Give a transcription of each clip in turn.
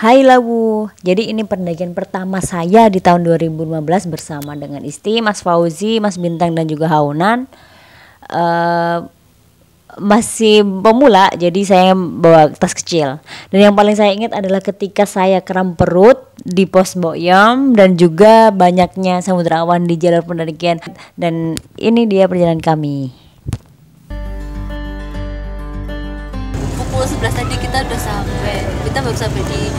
Hai Lawu, jadi ini pendakian pertama saya di tahun 2015 bersama dengan Isti, Mas Fauzi, Mas Bintang dan juga Haunan. Masih pemula, jadi saya bawa tas kecil. Dan yang paling saya ingat adalah ketika saya kram perut di pos Boyom dan juga banyaknya samudra awan di jalur pendakian. Dan ini dia perjalanan kami. Pukul 11 tadi kita udah sampai. Kita baru sampai di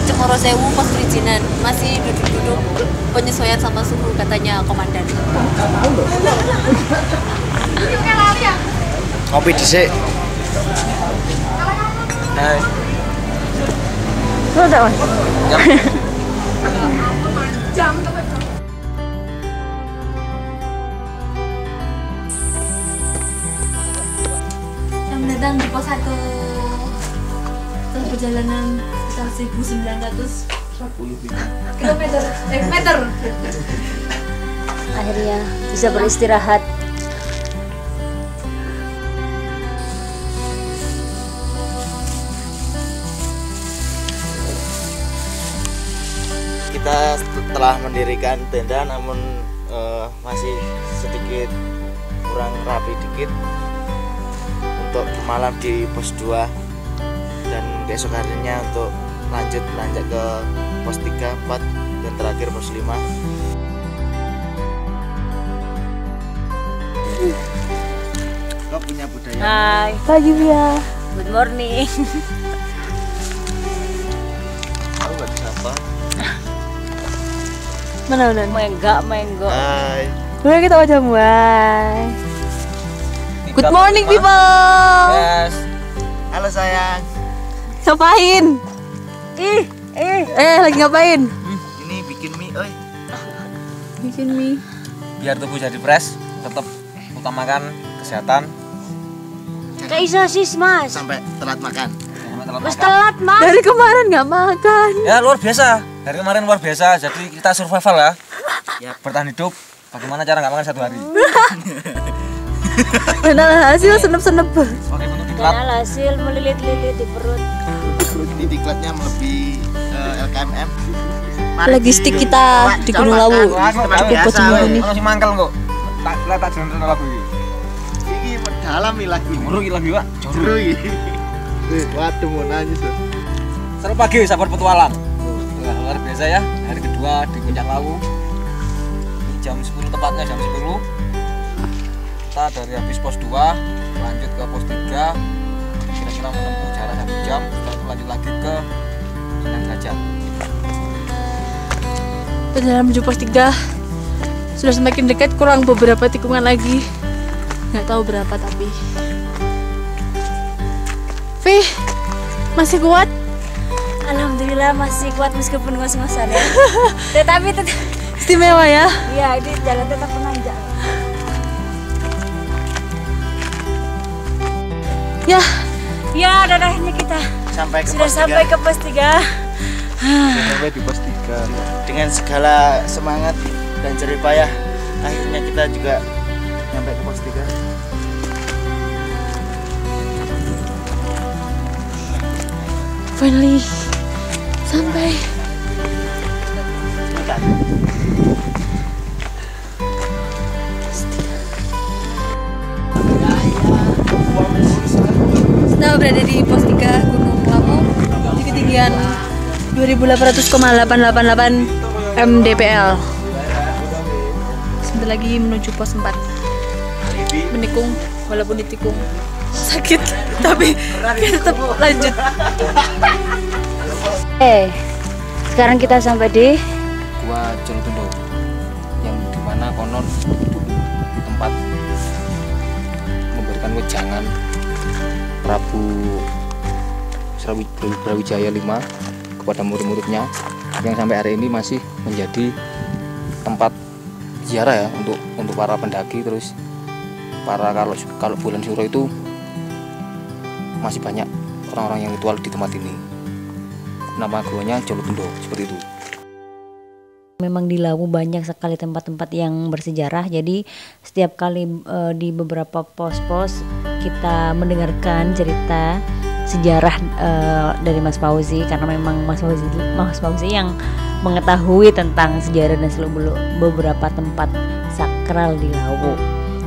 Cemoro Sewu pos perizinan. Masih duduk-duduk penyesuaian sama suhu katanya komandan. Kopi dhisik. Hai. Sudah, Mas. Selamat datang di pos 1. Setelah perjalanan sekitar 1.900 meter. Akhirnya bisa beristirahat. Kita telah mendirikan tenda, namun masih sedikit kurang rapi dikit untuk malam di pos 2 dan besok harinya untuk lanjut ke pos 3, 4 dan terakhir pos 5. Kau punya budaya? Hai, pagi ya. Good morning. Aku nggak bisa apa. Mana? Menggo. Hai. Boleh kita wajah muai. Good morning people. Yes. Halo sayang. Ngapain? Lagi ngapain? Ini bikin mie, oi. Bikin mie. Biar tubuh jadi fresh, tetap utamakan kesehatan. Kayak sosis, Mas. Sampai telat makan. Mas telat, Mas. Dari kemarin nggak makan. Ya luar biasa, dari kemarin luar biasa. Jadi kita survival ya, bertahan hidup. Bagaimana cara nggak makan 1 hari? Benar hasil senep-senep. Oke, bentuk diklat. Dan hasil melilit-lilit di perut. Ini diklatnya melebihi LKMM. Lagi stick kita di Gunung Lawu. Seperti Aku biasa. cuma ini. Masih mangkel kok. Tak jalan lagu ini. Ini mendalami lagi. Juru lagi pak. Juru ini. Waduh, mau nangis loh. Selamat pagi sahabat petualang. Wah, luar biasa ya. Hari kedua di Puncak Lawu. Ini jam 10 tepatnya, jam 10. Kita dari habis pos 2 lanjut ke pos 3. Kira-kira menempuh jarak 1 jam. Setelah itu lanjut lagi ke Sunan Gajah. Perjalanan menuju pos 3 sudah semakin dekat, kurang beberapa tikungan lagi. Nggak tahu berapa tapi. Fih, masih kuat? Alhamdulillah masih kuat meskipun ngos-ngosan ya. Tetapi tetap Istimewa ya? ya ini jalan tetap menanjak. Ya, dan akhirnya kita Sampai ke sudah pos 3. sampai ke pos 3. Sampai di pos 3. Dengan segala semangat dan jerih payah, akhirnya kita juga sampai ke pos 3. Finally sampai. Kita berada di pos 3 Gunung Lawu di ketinggian 2800,888 mdpl. Sebentar lagi menuju pos 4. Menikung walaupun ditikung sakit tapi kita tetap lanjut. Sekarang kita sampai di Gua Jolotundo yang dimana konon tempat memberikan wejangan Prabu Brawijaya V kepada murid-muridnya yang sampai hari ini masih menjadi tempat ziarah ya untuk para pendaki. Terus para kalau bulan Suro itu masih banyak orang-orang yang ritual di tempat ini. Nama guanya Jolotundo seperti itu. Memang di Lawu banyak sekali tempat-tempat yang bersejarah. Jadi setiap kali di beberapa pos-pos kita mendengarkan cerita sejarah dari Mas Fauzi, karena memang Mas Fauzi yang mengetahui tentang sejarah dan seluk-beluk beberapa tempat sakral di Lawu.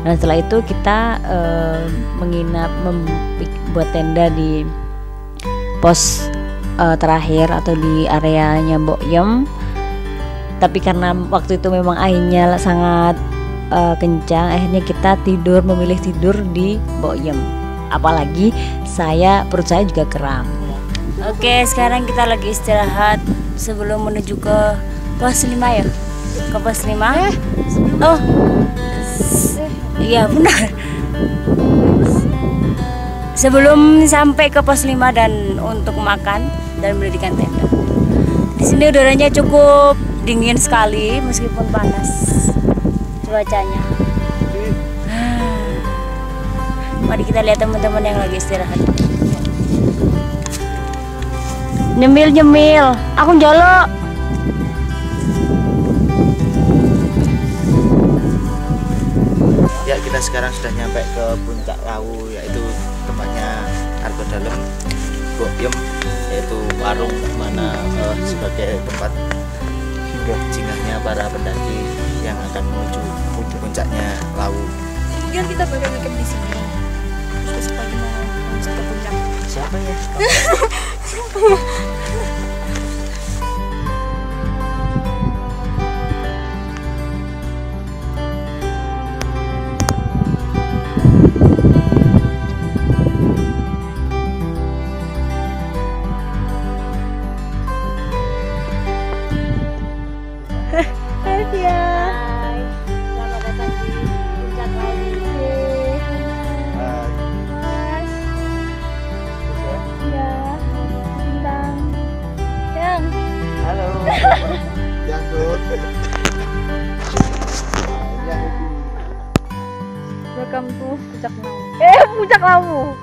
Dan setelah itu kita menginap, buat tenda di pos terakhir atau di areanya Mbok Yem. Tapi karena waktu itu memang anginnya sangat kencang, akhirnya kita memilih tidur di Mbok Yem. Apalagi perut saya juga kram. Oke, sekarang kita lagi istirahat sebelum menuju ke pos 5 ya. Ke pos 5. Oh. Iya, benar. Sebelum sampai ke pos 5 dan untuk makan dan mendirikan tenda. Di sini udaranya cukup dingin sekali meskipun panas cuacanya. Mari kita lihat teman-teman yang lagi istirahat. Nyemil, aku njolok. Ya, kita sekarang sudah nyampe ke puncak Lawu, yaitu tempatnya Argo Dalem Mbok Yem, yaitu warung mana sebagai tempat singgahnya para pendaki yang akan menuju puncaknya Lawu. Mungkin kita bakal ngecamp di sini. Terus pagi mau ke puncak. Siapa ya? Hai, selamat datang di puncak Lawu. Ya, bintang. Yang. Halo. Jangkut. Welcome to puncak Lawu. Puncak Lawu.